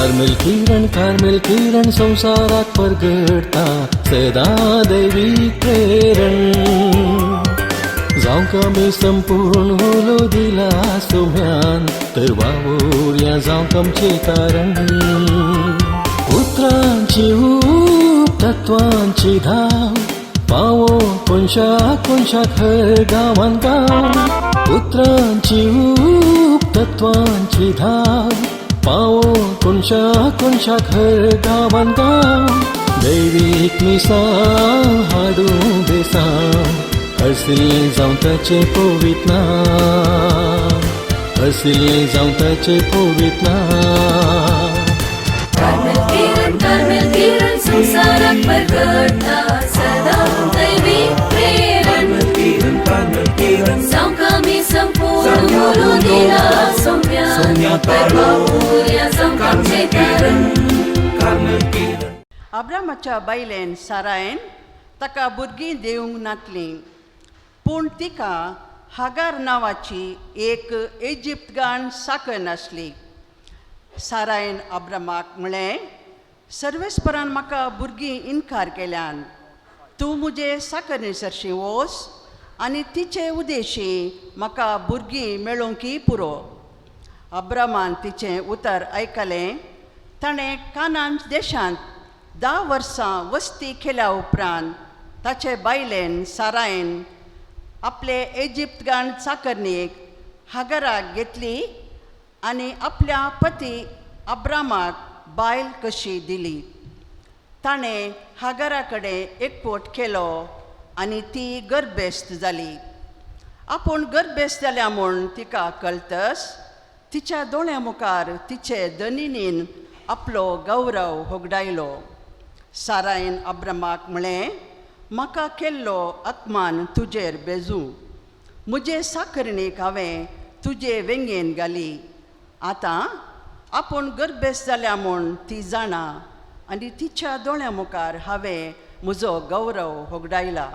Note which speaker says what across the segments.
Speaker 1: Carmel किरण संसारात परगडता सदा दैवी प्रेरण जावंक आमी संपूर्ण होलो दिला सोम्यान तर वावुरया जावंक आमचे कारण उतरांची ऊब तत्वांची धाव पावो कोणशाक हर गांवान गांव उतरांची ऊब तत्वांची धाव पावो कोणशाक हर गांवान गांव दैवीक मिसां हाडूं बेसांव हरसली जावं ताचे पवित्र नांव हरसली जावं ताचे पवित्र नांव
Speaker 2: कार्मेल किरण संसारात परगडता सदा दैवी प्रेरण जावंक आमी संपूर्ण होलो दिला सोम्या तर वावुरया जावंक आमचे कारण
Speaker 3: अब्रामाच्या बायलेन सारायन ताका भुरगीं दिवंक नातलीं पूण तिका हागार नांवाची एक इजिप्तगाण साकन आसली. सारायन अब्रामाक म्हळें, सर्वेस्परान म्हाका भुरगीं इन्कार केल्यान तूं म्हजे साकनी सरशी वोस आनी तिचे उदेशी म्हाका भुरगीं मेळोवंकी पुरो. अब्रामान तिचें उतर आयकलें. ताणें कानान देशांत 10 वर्सां वस्ती केल्या उपरांत ताचे बायलेन सारायन आपले इजिप्तगाण चाकरणीक हागाराक घेतली आनी आपल्या पती अब्रामाक बायल कशी दिली. ताणें हागारा कडेन एकवट केलो आनी ती गर्भेस्त जाली. आपूण गर्भेस्त जाल्या म्हूण तिका कळटस तिच्या दोळ्या मुखार तिचे धनिनीन आपलो गौरव होगडायलो. सारायन अब्रामाक म्हळें, म्हाका केल्लो अपमान तुजेर बेजूं. म्हजे साकरणीक हांवें तुजे वेंगेन घाली. आतां आपूण गर्भेस्त जाल्या म्हूण ती जाणा आनी तिच्या दोळ्या मुखार हांवें म्हजो गौरव होगडायला.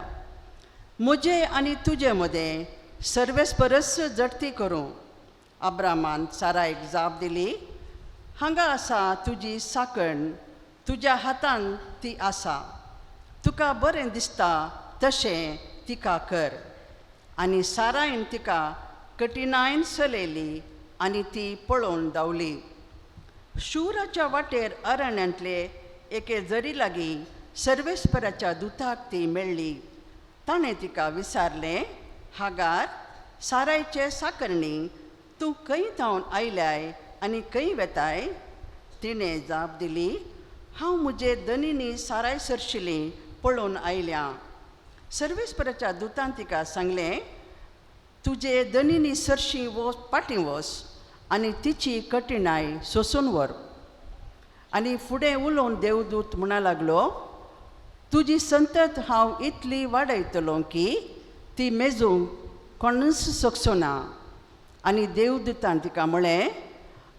Speaker 3: म्हजे आनी तुजे मदें सर्वेस्परस जडती करूं. अब्रामान सारायक जाप दिली, हांगा आसा तुजी साकण, तुज्या हातान ती आसा. तुका बरें दिसता तशें तिका कर. आनी सारायन तिका कठिणायन चलयली आनी ती पळोवन धांवली. शूराच्या वाटेर अरण्यांतले एके झरी लागीं सर्वेस्पराच्या दुताक ती मेळ्ळी. ताणें तिका विचारलें, हागार, सारायचे साकरणी, तूं खंय थावन आयल्याय आनी खंय वेताय? तिणें जाप दिली, हांव म्हजे धनिनी साराय सरशिली पळोवन आयल्यां. सर्वेस्पराच्या दुतान तिका सांगलें, तुजे धनिनी सरशी वोस पाटी वोस आनी तिची कठिणाय सोसून व्हर. आनी फुडें उलोवन देवदूत म्हणा लागलो, तुजी संतत हांव इतली वाडयतलो की ती मेजूंक कोणूच शकचो ना. आनी देवदूतान तिका म्हळें,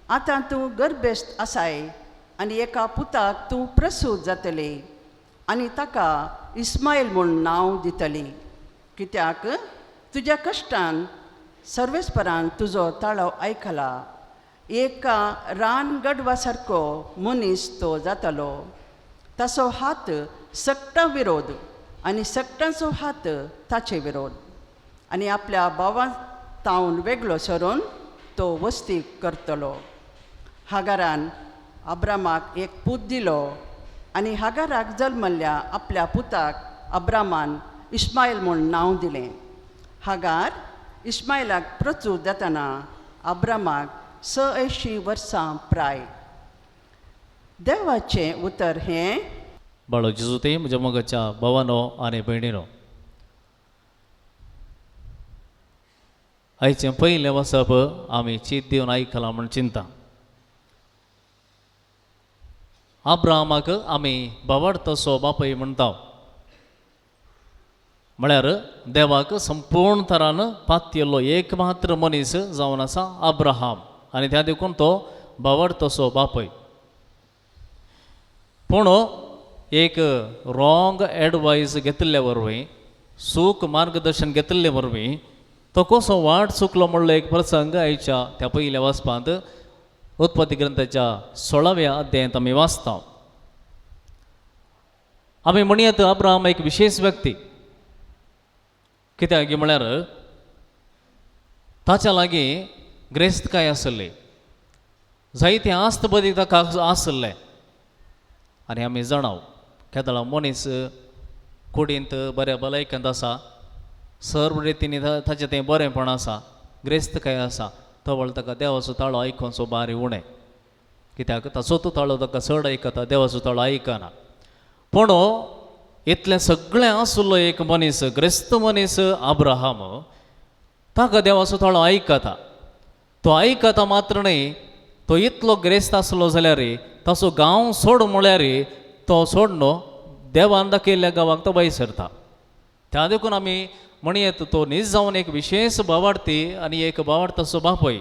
Speaker 3: आतां तूं गर्भेस्त आसाय आनी एका पुताक तूं प्रसूत जातली आनी ताका इस्मायल म्हूण नांव दितली. कित्याक तुज्या कश्टान सर्वेस्परान तुजो ताळो आयकला. एका रान गडवा सारको मनीस तो जातलो. ताचो हात सक्टा विरोध आनी सक्टांचो हात ताचे विरोध. आनी आपल्या भावा तावन वेगळो सरून तो वस्ती करतलो. हागारान अब्रामाक एक पूत दिलो आनी हागाराक जल्मल्ल्या आपल्या पुताक अब्रामान इस्मायल म्हूण नांव दिलें. हागार इस्मायलाक प्रसूत जातना अब्रामाक 86 वर्सां प्राय. देवाचें उतर हें.
Speaker 4: बाळो जेजू ते म्हज्या मोगाच्या भावानो आनी भयणीनो, आयचें पयलें वचप आमी चीत दिवन आयकलां म्हूण चिंता. अब्रामाक आमी भावाड तसो बापय म्हणटा. म्हळ्यार देवाक संपूर्ण तरान पातयल्लो एक मात्र मनीस जावन आसा अब्राहाम आनी त्या देखून तो भावाड तसो बापय. पूण एक रॉंग एडवायस घेतिल्ले वरवीं, सूख मार्गदर्शन घेतिल्ले वरवीं तो कसो वाट चुकलो म्हणलो एक प्रसंग आयच्या त्या पयल्या वचपांत उत्पत्ती ग्रंथाच्या 16व्या अध्यायात आमी वाचता. आमी म्हणयत अब्राहम एक विशेष व्यक्ती. कित्याक म्हळ्यार ताच्या लागीं ग्रेस्तकाय आसली, जायते आस्त बदी ताका आसले. आनी आमी जाणाव केदळा मनीस कुडींत बऱ्या भलायकेंत आसा, सर्व रितीन ताचें तें बरेंपण आसा, ग्रेस्तकाय आसा, तवळ ताका देवाचो ताळो आयकोनचो बारी उणें. कित्याक ताचोच ताळो ताका चड आयकता, देवाचो ताळो आयकना. पूण इतलें सगळें आसलो एक मनीस, ग्रेस्त मनीस अब्राहम, ताका देवाचो ताळो आयकता. तो आयकता मात्र न्ही, तो इतलो ग्रेस्त आसलो जाल्यार ताचो गांव सोड म्हळ्यार तो सोड न्हू, देवान दाखयल्ल्या गांवाक तो भायर सरता. त्या देखून आमी म्हणयत तो न्हीज जावन एक विशेष भावार्थी आनी एक भावार्थाचो बापूय.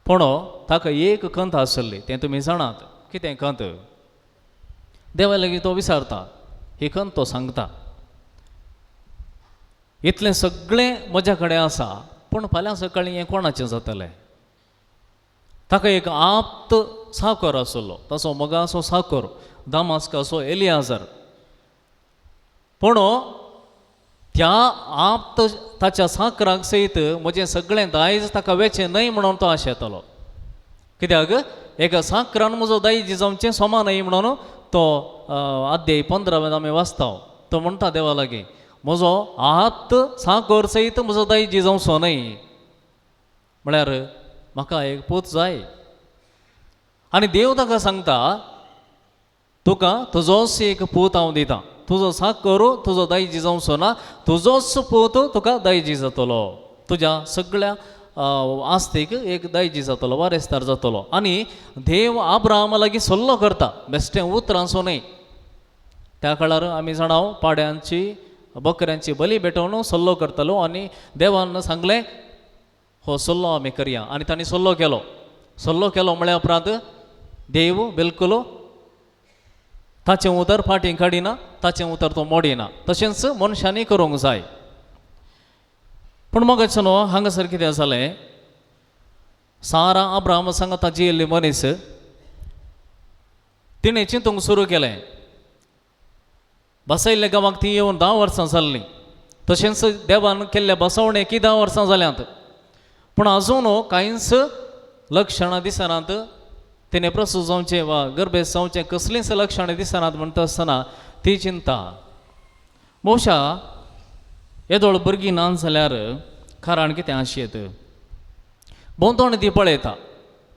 Speaker 4: पूण ताका एक कंत आसली, तें तुमी जाणात. कितें कंत? देवा लागीं तो विचारता, ही कंत तो सांगता. इतलें सगळें म्हज्या कडेन आसा, पूण फाल्यां सकाळीं हें कोणाचें जातलें? ताका एक आप्त साकर आसलो, ताचो मोगाचो साकर, दामास्काचो एलियाजर. पूण त्या आप्त ताच्या साकराक सयत म्हजें सगळें दायज ताका वेचें न्हय म्हणून तो आशेतालो. कित्याक एका साकरान म्हजो दायज जावचें सोमा न्हय म्हणून तो अध्याय 15 आमी वाचता. तो म्हणटा देवा लागीं, म्हजो आप्त साकर सयत म्हजो दायज जावचो न्हय. म्हळ्यार म्हाका एक पूत जाय. आनी देव ताका सांगता, तुका तुजोच एक पूत हांव दितां. तुजो साकर तुजो दायजी जावचो ना, तुजोच पूत तुका दायजी जातलो. तुज्या सगळ्या आस्तीक एक दायजी जातलो, वारेस्तार जातलो. आनी देव अब्राहमा लागीं सल्लो करता, बेश्टें उतर आसूं न्हय. त्या काळार आमी जाणाव पाड्यांची बकऱ्यांची बली भेटोवन सल्लो करतालो. आनी देवान सांगलें, हो सल्लो आमी करया. आनी तांणी सल्लो केलो. सल्लो केलो म्हळ्या उपरांत देव बिलकुल ताचें उतर फाटीं काडिना, ताचें उतर तो मोडिना. तशेंच मनशांनी करूंक जाय. पूण मगच न्हू हांगासर कितें जालें, सारा अब्राहम सांगा ताची येयल्ली मनीस, तिणें चिंतूंक सुरू केलें. बसयल्ल्या गांवाक ती येवन 10 वर्सां जाल्लीं. तशेंच देवान केल्ल्या बसवणेक 10 वर्सां जाल्यांत. पूण आजून कांयच लक्षणां दिसनात. तिणें प्रसूत जावचें वा गर्भेस जावचें कसलींच लक्षणां दिसनात. म्हणटा आसतना ती चिंता. भोवशा येदोळ भुरगीं ना जाल्यार कारण कितें आशेत? भोंवतण ती पळयता,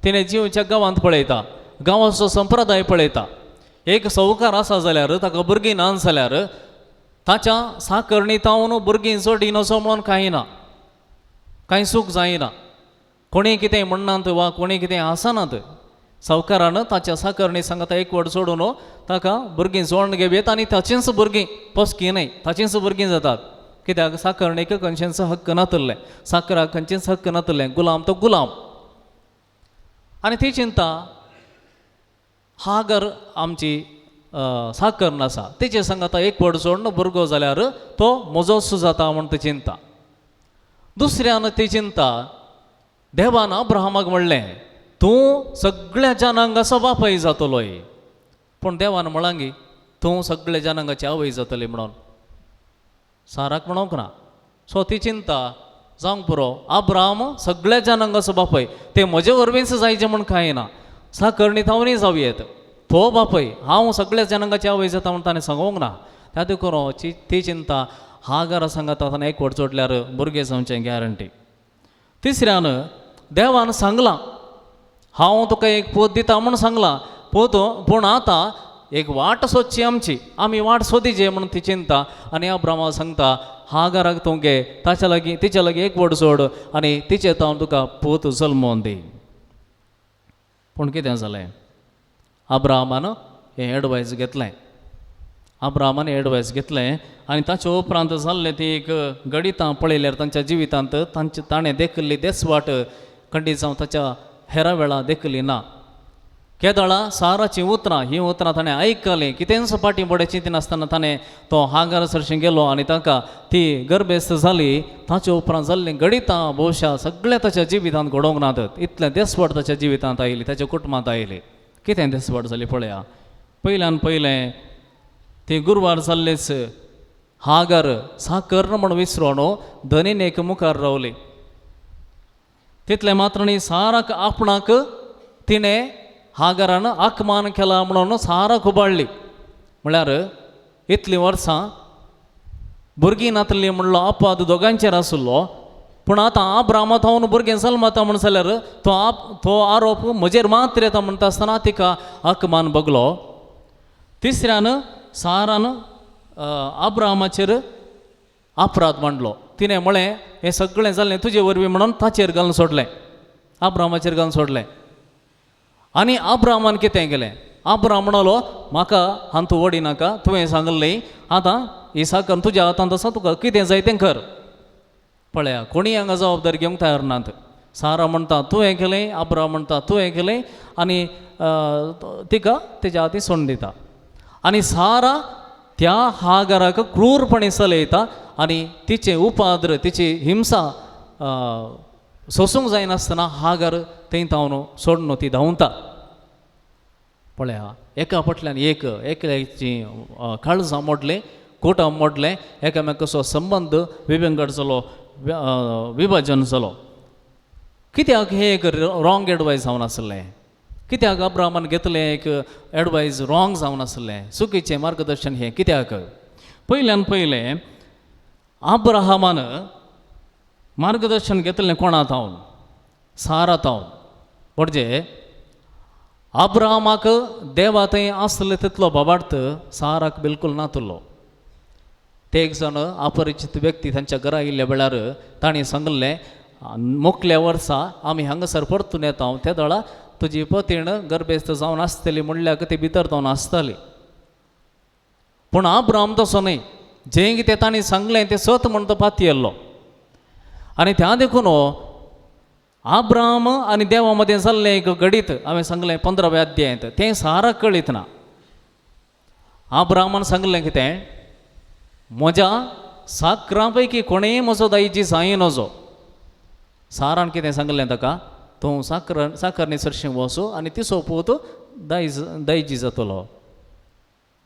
Speaker 4: तिणें जिवच्या गांवांत पळयता, गांवाचो संप्रदाय पळयता. एक सौकार आसा जाल्यार ताका भुरगीं ना जाल्यार ताच्या साकरणी तावन भुरगीं चड नसो म्हणून कांय ना, कांय सूख जायना. कोणी कितें म्हणनात वा कोणी कितें आसनात. सावकारान ताच्या साकरणी सांगता एकवट सोडून ताका भुरगीं जोडून घेवयेत आनी ताचींच भुरगीं पसकी न्हय, ताचींच भुरगीं जातात. कित्याक साकरणीक खंयचेंच हक्क नातलें, साकराक खंयचेंच हक्क नातलें, गुलाम तो गुलाम. आनी ती चिंता, हागर आमची साकर आसा, तेचे सांगता एकवट जोडून भुरगो जाल्यार तो म्हजोच जाता म्हूण ती चिंता. दुसऱ्यान ती चिंता, देवान अब्राहमाक म्हणलें तूं सगळ्या जनांक असो बापाय जातलोय. पूण देवान म्हळांगी तूं सगळ्या जनांगाची आवय जातली म्हणून. साराक म्हणूंक ना. सो ती चिंता जावंक पुरो, अब्राहम सगळ्या जनांक असो बापाय, ते म्हजे वरवींच जायचें म्हूण कांय ना. साकरणी थावनी जावयेत, तो बापय हांव सगळ्या जनांगाची आवय जाता म्हूण ताणें सांगूंक ना. त्या देखून ती चिंता हागारा सांगता ताणें एकवट जोडल्यार भुरगें जावचें गॅरंटी. तिसऱ्यान देवान सांगलां हांव तुका एक पोत दिता म्हूण सांगलां. पूण आतां एक वाट सोदची आमची, आमी वाट सोदीचे म्हूण ती चिंता. आनी अब्राहमाक सांगता हागाराक तूं घे, ताच्या लागीं तिच्या लागीं एकवट जोड आनी तिचे हांव तुका पोत जल्मोवन दी. पूण कितें जालें? अब्राहमान हें एडवायस घेतलें. अब्राहमाने एडवायस घेतलें आनी ताचे उपरांत जाल्लें ती एक गणितां पळयल्यार तांच्या जिवितांत ताणें देखिल्ली देसवाट खंडीत जावं ताच्या हेरा वेळा देखली ना. केदळा साराची उतरां ही उतरां ताणें आयकलीं कितेंच फाटीं फुडें चिंती नासतना ताणें तो हागार सरशीं गेलो आनी ताका ती गर्भेस्त जाली. ताचे उपरांत जाल्लीं गणितां भोवशा सगळें ताच्या जिवितांत घडोवंक नात. इतलें देसवट ताच्या जिवितांत आयली, ताच्या कुटुंबांत आयली. कितें देसवट जाली पळया. पयल्यान पयलें ती गुरवार जाल्लेच हागार साकर म्हण विसरून धनीन मुखार रावली. तितलें मात्र न्ही, साराक आपणाक तिणें हागारान आकमान केला म्हणून साराक उबाळ्ळी. म्हळ्यार इतलीं वर्सां भुरगीं नातलीं म्हणलो आपाद दोगांचेर आसलो. पूण आतां आब्रामांत हांव भुरगें जल्माता म्हण जाल्यार तो आरोप म्हजेर मात्र येता म्हणटा आसतना तिका आकमान बगलो. तिसऱ्यान सारान आब्रामाचेर अपराध मांडलो. तिणें म्हळें हें सगळें जाल्लें तुजे वरवीं म्हणून ताचेर घालून सोडलें, आब्रामाचेर घालून सोडलें. आनी आब्रामान कितें केलें? आब्राम म्हणलो म्हाका हांव तूं ओडी नाका, तुवें सांगलें आतां इसाकान तुज्या हातांत आसा, तुका कितें जाय तें कर. पळया, कोणी हांगा जबाबदारी घेवंक तयार नात. सारा म्हणटा तुवें केलें, आब्राम म्हणटा तुवें केलें, आनी तिका तेज्या हातीं सोडून दिता. आनी सारा त्या हागाराक क्रूरपणी चलयता आनी तिचे उपाद्र, तिची हिंसा सोसूंक जायनासतना हागार थंय तावन सोडून ती धांवता. पळया, एका फाटल्यान एकल्याची काळजां मोडलें, कुटुंब मोडलें, एकामेकाचो संबंद विभंगड जालो, विभाजन जालो. कित्याक हें एक रॉंग एडवायस जावन आसलें? कित्याक अब्रामान घेतलें एक एडवायस रॉंग जावन आसलें? चुकीचें मार्गदर्शन हें कित्याक? पयल्यान पयलें अब्राहमान मार्गदर्शन घेतलें कोणा तावन? सारा तावन. म्हणजे अब्राहमाक देवा थंय आसले तितलो बाबार्थ साराक बिलकूल नातलो. ते एक जण अपरिचीत व्यक्ती तांच्या घरा आयिल्ल्या वेळार ताणीं सांगलें मोकल्या वर्सा आमी हांगासर परतून येता, त्या वेळा तुजी पतीण गर्भेस्त जावन आसतली म्हणल्यार ती भितर जावन आसताली. पूण अब्राहम तसो न्ही. जें कितें ताणीं सांगलें तें सत म्हण तो पाती येल्लो. आनी त्या देखून अब्राहम आनी देवा मदें जाल्लें एक गडीत हांवें सांगलें 15व्या अध्यायांत तें साराक कळीत ना. अब्राहमान सांगलें कितें? म्हज्या साकरां कोणेय म्हजो दायजी जाय नजो. सारान कितें सांगलें ताका? तूं साकर निसरशीं वचो आनी तिसो पूत दायजी जातलो.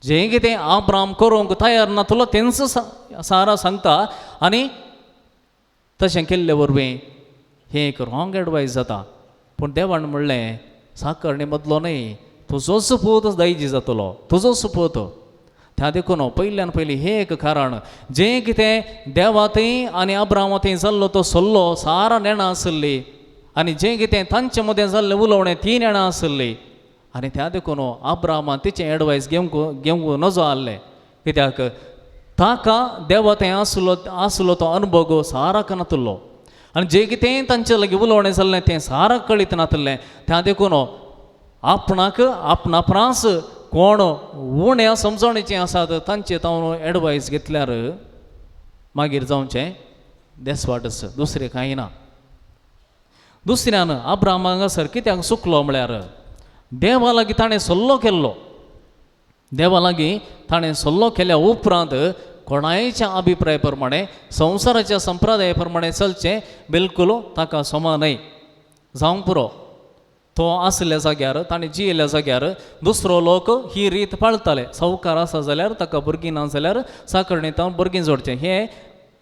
Speaker 4: जें कितें अब्राहम करूंक तयार नातलो तेंच सारा सांगता. आनी तशें केल्ले वरवीं हें एक रॉंग एडवायस जाता. पूण देवान म्हणलें साकर मदलो न्ही, तुजोच पूत दायजी जातलो, तुजोच पूत. त्या देखून पयल्यान पयलीं हें एक कारण. जें कितें देवा थंय आनी अब्राहमा थंय जाल्लो तो सल्लो सारा नेणां आसली, आनी जें कितें तांचे मदें जाल्लें उलोवणें ती नेणां आसली. आनी त्या देखून अब्राहमान तिचें एडवायस घेवंक नजो आहलें. कित्याक ताका देवा थंय आसलो तो अनुभव साराक नातलो. आनी जें कितें तांचे लागीं उलोवणें जाल्लें तें साराक कळीत नातलें. त्या देखून आपणाक आपणापरास कोण उण्या समजणेचें आसात तांचे तावन एडवायस घेतल्यार मागीर जावचें देसवाटच, दुसरें कांय ना. दुसऱ्यान अब्राहम हांगासर कित्याक चुकलो म्हळ्यार देवा लागीं ताणें सल्लो केल्लो. देवा लागीं ताणें सल्लो केल्या उपरांत कोणायच्या अभिप्राय प्रमाणे संवसाराच्या संप्रदाया प्रमाणे चलचें बिलकूल ताका समान न्हय. जावंक पुरो तो आसल्या जाग्यार, ताणें जियेल्या जाग्यार दुसरो लोक ही रीत पाळटाले. सावकार आसा जाल्यार ताका भुरगीं ना जाल्यार साकरणींत भुरगीं जोडचें, हें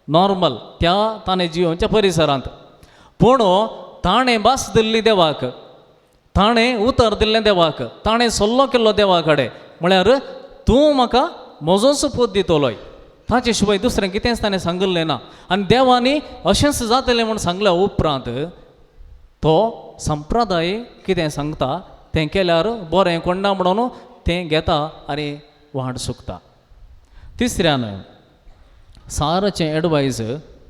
Speaker 4: नॉर्मल त्या ताणें जियोवच्या परिसरांत. पूण ताणें भास दिल्ली देवाक, ताणें उतर दिल्लें देवाक, ताणें सल्लो केल्लो देवा कडेन, म्हळ्यार तूं म्हाका म्हजोच पूत दितलोय. ताचे शिवाय दुसरें कितेंच ताणें सांगलें ना. आनी देवानी अशेंच जातलें म्हूण सांगल्या उपरांत तो संप्रदाय कितें सांगता तें केल्यार बरें कोणना म्हणून तें घेता आनी वाड सुकता. तिसऱ्यान साराचें एडवायस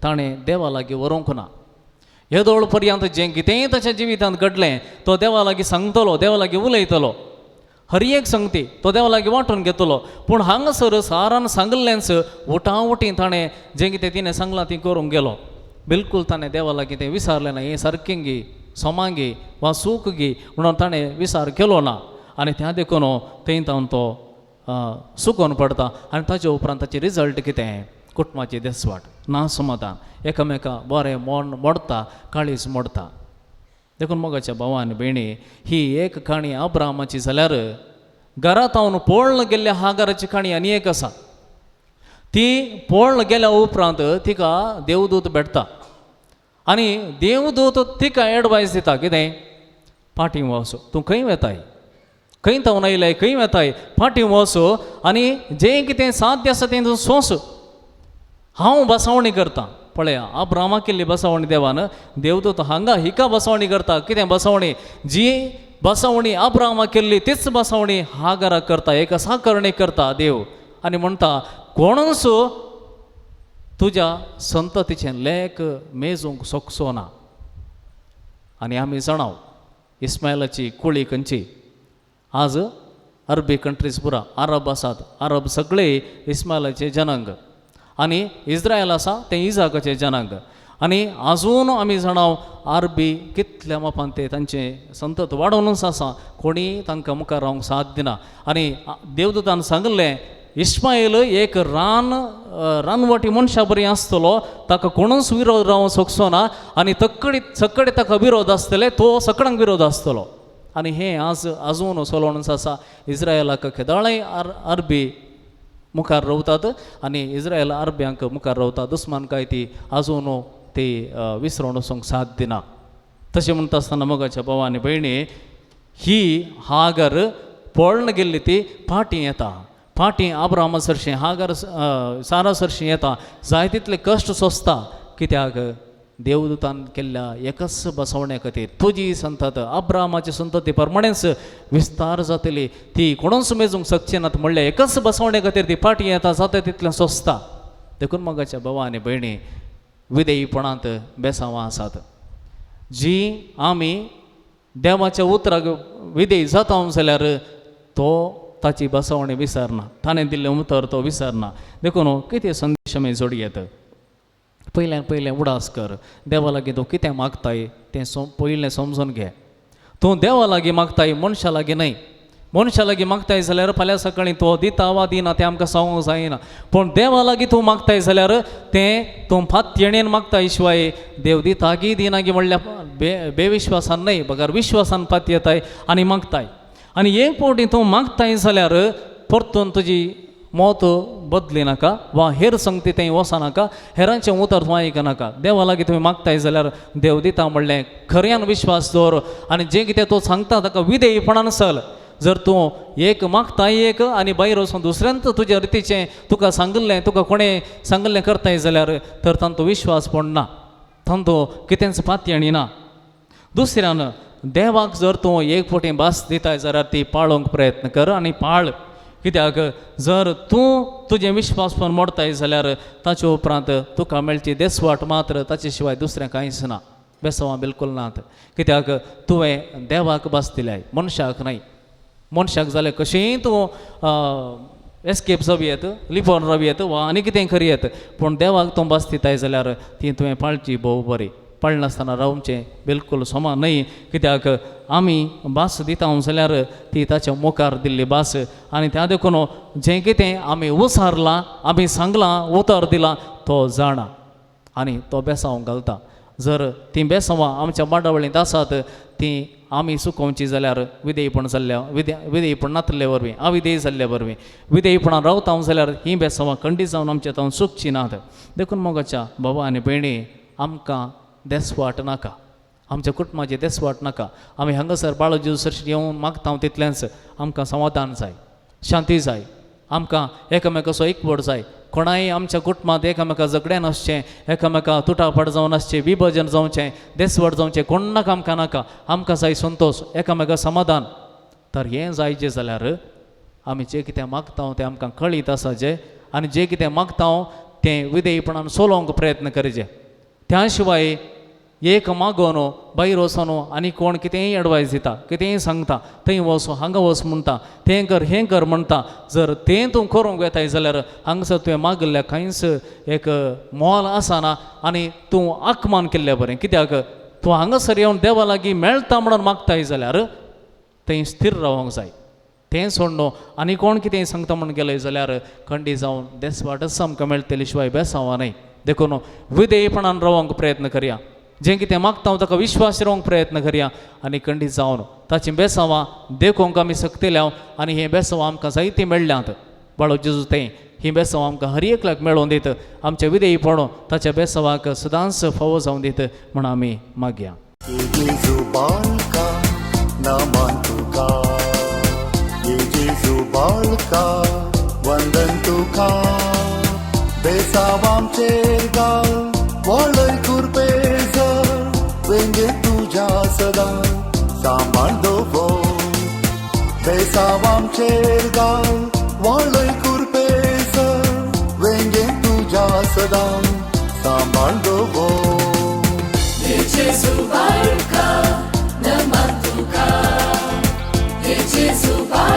Speaker 4: ताणें देवा लागीं व्हरूंक ना. येदोळ पर्यंत जें कितेंय ताच्या जिवितांत घडलें तो देवा लागीं सांगतलो, देवा लागीं उलयतलो, हर एक संगती तो देवा लागीं वांटून घेतलो. पूण हांगासर सारान सांगलेंच उठावटी ताणें जें कितें तिणें सांगलां ती करूंक गेलो. बिलकूल ताणें देवा लागीं तें विचारलें ना. हें सारकें गी, सोमांगी वा सूख गी म्हणून ताणें विचार केलो ना. आनी त्या देखून थंय तावन तो सुकोवन पडटा आनी ताचे उपरांत ताचे रिजल्ट कितें कुटुंबाची देसवाट ना समाधान एकामेका बरें मोडता काळीज मोडता देखून मोगाच्या भावान भयणी ही एक काणी अब्रामाची जाल्यार घरांत हांव पळोवन गेल्ल्या हागाराची काणी आनी एक आसा ती पळोवन गेल्या उपरांत तिका देवदूत भेटता आनी देवदूत तिका एडवायस दिता कितें फाटीं वच तूं खंय वेताय खंय तावन आयलाय खंय वेताय फाटीं वच आनी जें कितें साध्य आसा तें तूं सोंस हांव बसावणी करतां पळया अब्रामा केल्ली बसावणी देवान देवदूत हांगा हिका बसावणी करता कितें बसावणी जी बसावणी अब्रामा केल्ली तीच बसावणी हागाराक करता एका साकरणेक करता देव आनी म्हणटा कोणूच तुज्या संततीचें लेक मेजूंक सोंसो ना आनी आमी जाणाव इस्मायलाची कुळी खंयची आज अरबी कंट्रीज पुरा अरब आसात अरब सगळे इस्मायलाचे जनांग आनी इज्रायल आसा ते इजाकाचे जनांग आनी आजून आमी जाणाव अरबी कितल्या मापान ते तांचे संतत वाडोवनूच आसा कोणी तांकां मुखार रावंक साथ दिना आनी देवदूतान सांगलें इस्माईल एक रानवटी मनशा बरी आसतलो ताका कोणूच विरोध रावंक सोंसो ना आनी सक्कडे ताका विरोध आसतले तो सकडांक विरोध आसतलो आनी हें आज आजून चलोवनूच आसा इज्रायलाक केदाळय अरबी मुखार रावतात आनी इज्रायल अरब्यांक मुखार रावता दुस्मानकाय ती आजून ती विसरोन वचूंक साथ दिना तशें म्हणटा आसतना मोगाच्या भावांनी भयणी ही हागर पळोवन गेल्ली ती फाटीं येता फाटीं अब्रामा सरशीं हागर सारा सरशीं येता जाय तितले कश्ट सोंसता कित्याक देवदूतान केल्ल्या एकच बसवण्या खातीर तुजी संतत अब्रामाची संतती परमणेंच विस्तार जातली ती कोणूच मेजूंक शकची नात म्हणल्यार एकच बसवण्या खातीर ती फाटीं येता जाता तितलें सोंसता देखून मोगाच्या भावांनी भयणी विधेयपणांत बेसांवां आसात जी आमी देवाच्या उतराक विधेय जाता जाल्यार तो ताची बसवणी विसरना ताणें दिल्लें उतर तो विसरना देखून कितें संदेश आमी जोडयेत पयलें उडास कर देवा लागीं तूं कितें मागताय तें पयलें समजून घे तूं देवा लागीं मागताय मनशा लागीं न्हय मनशा लागीं मागताय जाल्यार फाल्यां सकाळीं तो दिता वा दिना तें आमकां सांगूंक जायना पूण देवा लागीं तूं मागताय जाल्यार तें तूं फात्येणेन मागताय शिवाय देव दिता गी दिना गी म्हणल्यार बेविश्वासान न्हय बगर विश्वासान फात येताय आनी मागताय आनी एक फावटी तूं मागताय जाल्यार परतून तुजी मोत बदली नाका वा हेर संगती थंय वचनाका हेरांचें उतर तूं आयकनाका देवा लागीं तुवें मागताय जाल्यार देव दिता म्हणलें खऱ्यान विश्वास दवर आनी जें कितें तूं सांगता ताका विधेयपणान चल जर तूं एक मागताय एक आनी भायर वचून दुसऱ्यांत तुज्या रितीचें तुका सांगलें तुका कोणें सांगलें करताय जाल्यार तर तांचो विश्वास पडना तांचो कितेंच पातयणी ना दुसऱ्यान देवाक जर तूं एक फावटी भास दिताय जाल्यार ती पाळोवंक प्रयत्न कर आनी पाळ कित्याक जर तूं तुजें विश्वासपण मोडताय जाल्यार ताचे उपरांत तुका मेळची देसवाट मात्र ताचे शिवाय दुसरें कांयच ना बेसांवां बिलकुल नात कित्याक तुवें देवाक भास दिल्याय मनशाक न्हय मनशाक जाल्यार कशेंय तूं एस्केप जावयेत लिपोवन रावयेत वा आनी कितें करयेत पूण देवाक तूं भास दिताय जाल्यार ती तुवें पाळची भोव बरी पळनासतना रावचें बिलकुल समान न्हय कित्याक आमी भास दिता जाल्यार ती ताच्या मुखार दिल्ली भास आनी त्या देखून जें कितें आमी उसारलां आमी सांगलां उतर दिलां तो जाणा आनी तो बेसांव घालता जर ती बेसांवां आमच्या मांडावळींत आसात ती आमी सुकोवची जाल्यार विधेयपण जाल्ल्या विधेयपण नातले वरवीं अविधेय जाल्ल्या वरवीं विधेयपणान रावता जाल्यार ही बेसांवां खंडीत जावन आमच्या तावन सुखची नात देखून मोगाच्या भावा आनी भयणी आमकां देसवाट नाका आमच्या कुटुंबाची देसवाट नाका आमी हांगासर बाळोजी सरशी येवन मागता तितलेंच आमकां समाधान जाय शांती जाय आमकां एकामेकाचो एकवट जाय कोणाय आमच्या कुटुंबांत एकामेका झगडें नासचें एकामेका तुटाफाट जावन नासचें विभजन जावचें देसवट जावचें कोणाक आमकां नाका आमकां जाय संतोश एकामेका समाधान तर हें जायचें जाल्यार आमी जें कितें मागता तें आमकां कळीत आसा जें आनी जें कितें मागता तें विधेयपणान सोलोवंक प्रयत्न करचें त्या शिवाय एक मागोन भायर वचोन आनी कोण कितेंय एडवायस दिता कितेंय सांगता थंय वच हांगा वच म्हणटा तें कर हें कर म्हणटा जर तें तूं करूंक येताय जाल्यार हांगासर तुवें मागल्या कांयच एक मोल आसना आनी तूं आकमान केल्लें बरें कित्याक तूं हांगासर येवन देवा लागीं मेळटा म्हणून मागताय जाल्यार थंय स्थिर रावंक जाय तें सोडणो आनी कोण कितें सांगता म्हूण गेले जाल्यार खंडी जावन देसवाटच आमकां मेळटले शिवाय बेसांवा न्हय. देखून विधेयपणान रावंक प्रयत्न करया, जें कितें मागता हांव ताका विश्वास रावंक प्रयत्न करया आनी खंडीत जावन ताचीं बेसांवां देखूंक आमी सकतल्या आनी हें बेसांवां आमकां जायतीं मेळ्ळ्यांत. बाळो जेजू तें ही बेसांवां आमकां हर एकल्याक मेळोवन दीत, आमच्या विधेयपणो ताच्या बेसांवाक सदांच फावो जावन दीत म्हण आमी मागया.
Speaker 5: Yesu balka naman tuka, Yesu balka vandan tuka, besavam chergal walay kurpeza, venge tuja sada samal dovo, besavam chergal walay kurpeza, venge tuja sada samal dovo.
Speaker 2: Jesu barka naman tuka, Jesu barka